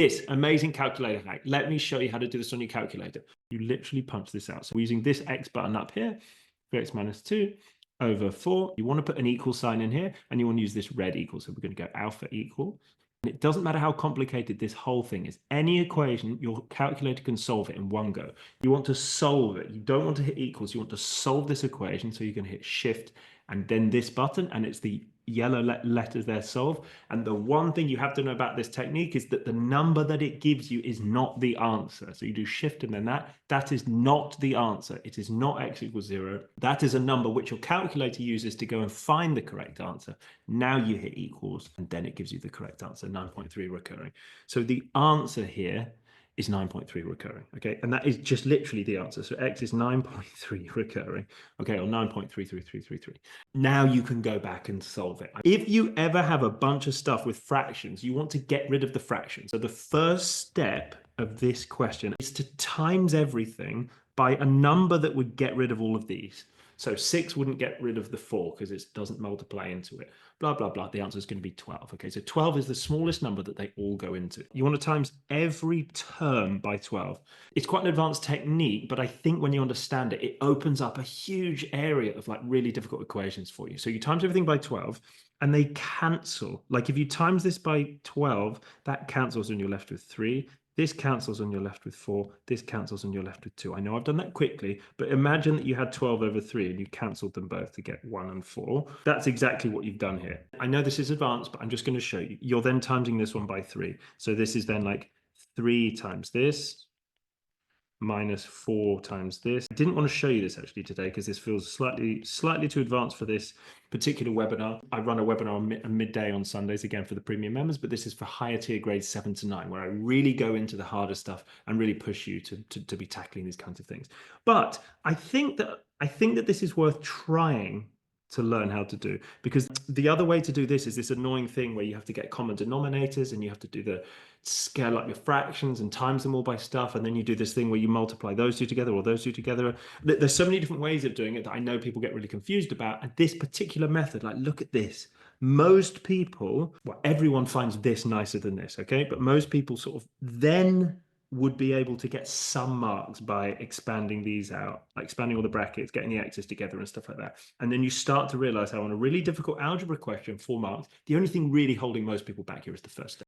This amazing calculator hack. Let me show you how to do this on your calculator. You literally punch this out. So we're using this X button up here, 3x minus 2 over 4. You want to put an equal sign in here, and you want to use this red equal. So we're going to go alpha equal. And it doesn't matter how complicated this whole thing is. Any equation, your calculator can solve it in one go. You want to solve it. You don't want to hit equals. You want to solve this equation. So you can hit shift and then this button, and it's the yellow letters there, solve. And the one thing you have to know about this technique is that the number that it gives you is not the answer. So you do shift and then that is not the answer. It is not x equals 0. That is a number which your calculator uses to go and find the correct answer. Now you hit equals and then it gives you the correct answer, 9.3 recurring. So the answer here is 9.3 recurring, okay? And that is just literally the answer. So x is 9.3 recurring, okay, or 9.33333. Now you can go back and solve it. If you ever have a bunch of stuff with fractions, you want to get rid of the fractions. So the first step of this question is to times everything by a number that would get rid of all of these. So 6 wouldn't get rid of the 4 because it doesn't multiply into it. Blah, blah, blah. The answer is going to be 12. Okay, so 12 is the smallest number that they all go into. You want to times every term by 12. It's quite an advanced technique, but I think when you understand it, it opens up a huge area of like really difficult equations for you. So you times everything by 12 and they cancel. Like if you times this by 12, that cancels and you're left with 3. This cancels and you're left with 4. This cancels and you're left with 2. I know I've done that quickly, but imagine that you had 12 over 3 and you cancelled them both to get 1 and 4. That's exactly what you've done here. I know this is advanced, but I'm just going to show you. You're then timesing this one by 3. So this is then like 3 times this minus 4 times this. I didn't want to show you this actually today because this feels slightly too advanced for this particular webinar. I run a webinar midday on Sundays, again for the premium members, but this is for higher tier grades 7 to 9, where I really go into the harder stuff and really push you to be tackling these kinds of things. But I think that this is worth trying to learn how to do, because the other way to do this is this annoying thing where you have to get common denominators and you have to do the scale up your fractions and times them all by stuff, and then you do this thing where you multiply those two together or those two together. There's so many different ways of doing it that I know people get really confused about, and this particular method, like look at this, most people, well, everyone finds this nicer than this, okay, but most people sort of then would be able to get some marks by expanding these out, like expanding all the brackets, getting the x's together and stuff like that. And then you start to realize how on a really difficult algebra question, 4 marks, the only thing really holding most people back here is the first step.